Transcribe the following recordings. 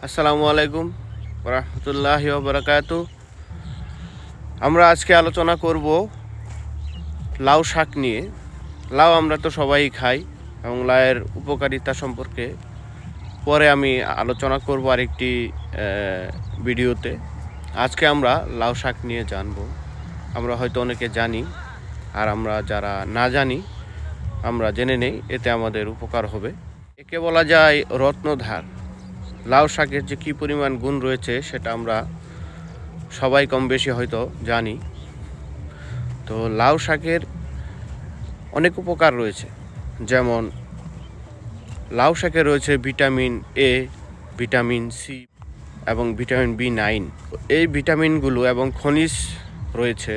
আসসালামু আলাইকুম রহমতুল্লাহি ওয়া বারাকাতু। আমরা আজকে আলোচনা করব লাউ শাক নিয়ে। লাউ আমরা তো সবাই খাই এবং লাউয়ের উপকারিতা সম্পর্কে পরে আমি আলোচনা করব আরেকটি ভিডিওতে। আজকে আমরা লাউ শাক নিয়ে জানব। আমরা হয়তো অনেকে জানি, আর আমরা যারা না জানি আমরা জেনে নেই, এতে আমাদের উপকার হবে। একে বলা যায় রত্নধার। লাউ শাকের যে কী পরিমাণ গুণ রয়েছে সেটা আমরা সবাই কম বেশি হয়তো জানি। তো লাউ শাকের অনেক উপকার রয়েছে, যেমন লাউ শাকে রয়েছে ভিটামিন এ, ভিটামিন সি এবং ভিটামিন বি9। এই ভিটামিনগুলো এবং খনিজ রয়েছে।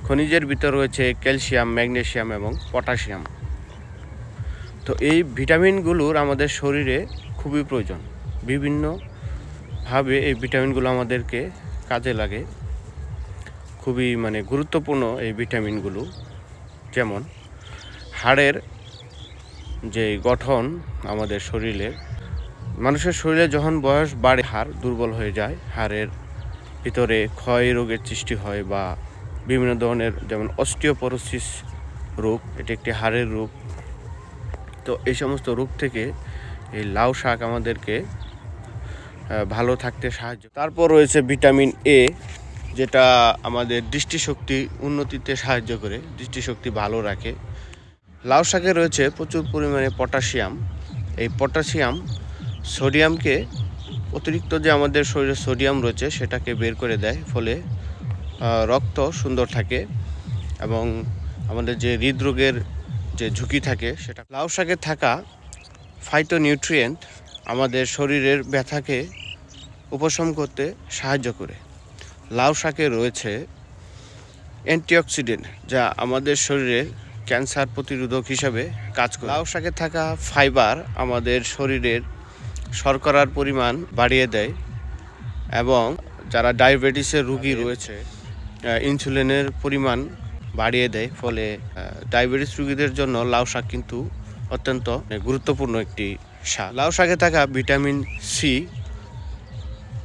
খনিজের ভিতর রয়েছে ক্যালসিয়াম, ম্যাগনেসিয়াম এবং পটাশিয়াম। তো এই ভিটামিনগুলোর আমাদের শরীরে খুবই প্রয়োজন। বিভিন্নভাবে এই ভিটামিনগুলো আমাদেরকে কাজে লাগে। খুবই গুরুত্বপূর্ণ এই ভিটামিনগুলো। যেমন হাড়ের যে গঠন আমাদের শরীরের, মানুষের শরীরে যখন বয়স বাড়ে হাড় দুর্বল হয়ে যায়, হাড়ের ভিতরে ক্ষয় রোগের সৃষ্টি হয় বা বিভিন্ন ধরনের, যেমন অস্টিওপোরোসিস রোগ, এটি একটি হাড়ের রোগ। তো এই সমস্ত রোগ থেকে এই লাউ শাক আমাদেরকে ভালো থাকতে সাহায্য। তারপর রয়েছে ভিটামিন এ, যেটা আমাদের দৃষ্টিশক্তি উন্নতিতে সাহায্য করে, দৃষ্টিশক্তি ভালো রাখে। লাউ শাকে রয়েছে প্রচুর পরিমাণে পটাশিয়াম। এই পটাশিয়াম সোডিয়ামকে, অতিরিক্ত যে আমাদের শরীরে সোডিয়াম রয়েছে সেটাকে বের করে দেয়, ফলে রক্ত সুন্দর থাকে এবং আমাদের যে হৃদরোগের যে ঝুঁকি থাকে সেটা। লাউ শাকে থাকা ফাইটোনিউট্রিয়েন্ট আমাদের শরীরের ব্যথাকে উপশম করতে সাহায্য করে। লাউ শাকে রয়েছে অ্যান্টিঅক্সিডেন্ট, যা আমাদের শরীরে ক্যান্সার প্রতিরোধক হিসাবে কাজ করে। লাউ শাকে থাকা ফাইবার আমাদের শরীরের শর্করার পরিমাণ বাড়িয়ে দেয় এবং যারা ডায়াবেটিসের রোগী রয়েছে ইনসুলিনের পরিমাণ বাড়িয়ে দেয়, ফলে ডায়াবেটিস রোগীদের জন্য লাউ শাক কিন্তু অত্যন্ত গুরুত্বপূর্ণ একটি শাক। লাউ শাকে থাকা ভিটামিন সি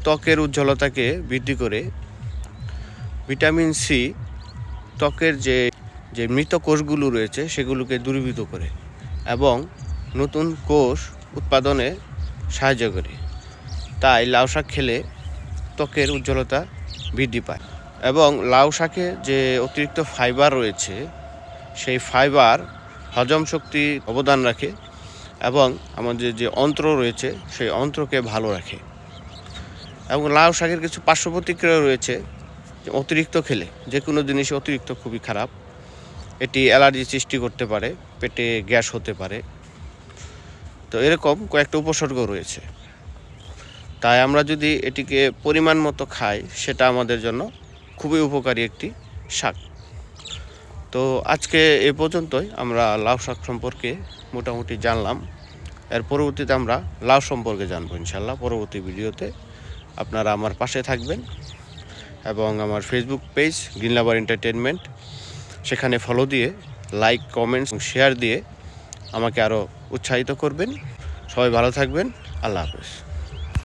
ত্বকের উজ্জ্বলতাকে বৃদ্ধি করে। ভিটামিন সি ত্বকের যে মৃত কোষগুলো রয়েছে সেগুলোকে দূরীভূত করে এবং নতুন কোষ উৎপাদনে সাহায্য করে। তাই লাউ শাক খেলে ত্বকের উজ্জ্বলতা বৃদ্ধি পায়। এবং লাউ শাকে যে অতিরিক্ত ফাইবার রয়েছে, সেই ফাইবার হজম শক্তি অবদান রাখে এবং আমাদের যে অন্ত্র রয়েছে সেই অন্ত্রকে ভালো রাখে। এবং লাউ শাকের কিছু পার্শ্ব প্রতিক্রিয়া রয়েছে। অতিরিক্ত খেলে, যে কোনো জিনিস অতিরিক্ত খুবই খারাপ। এটি অ্যালার্জি সৃষ্টি করতে পারে, পেটে গ্যাস হতে পারে। তো এরকম কয়েকটা উপসর্গ রয়েছে। তাই আমরা যদি এটিকে পরিমাণ মতো খাই, সেটা আমাদের জন্য খুবই উপকারী একটি শাক। তো আজকে এ পর্যন্তই আমরা লাউ শাক সম্পর্কে মোটামুটি জানলাম। এর পরবর্তীতে আমরা লাউ সম্পর্কে জানবো ইনশাল্লাহ পরবর্তী ভিডিওতে। আপনারা আমার পাশে থাকবেন এবং আমার ফেসবুক পেজ গ্রিন লাভার এন্টারটেনমেন্ট, সেখানে ফলো দিয়ে লাইক, কমেন্টস, শেয়ার দিয়ে আমাকে আরও উৎসাহিত করবেন। সবাই ভালো থাকবেন। আল্লাহ হাফেজ।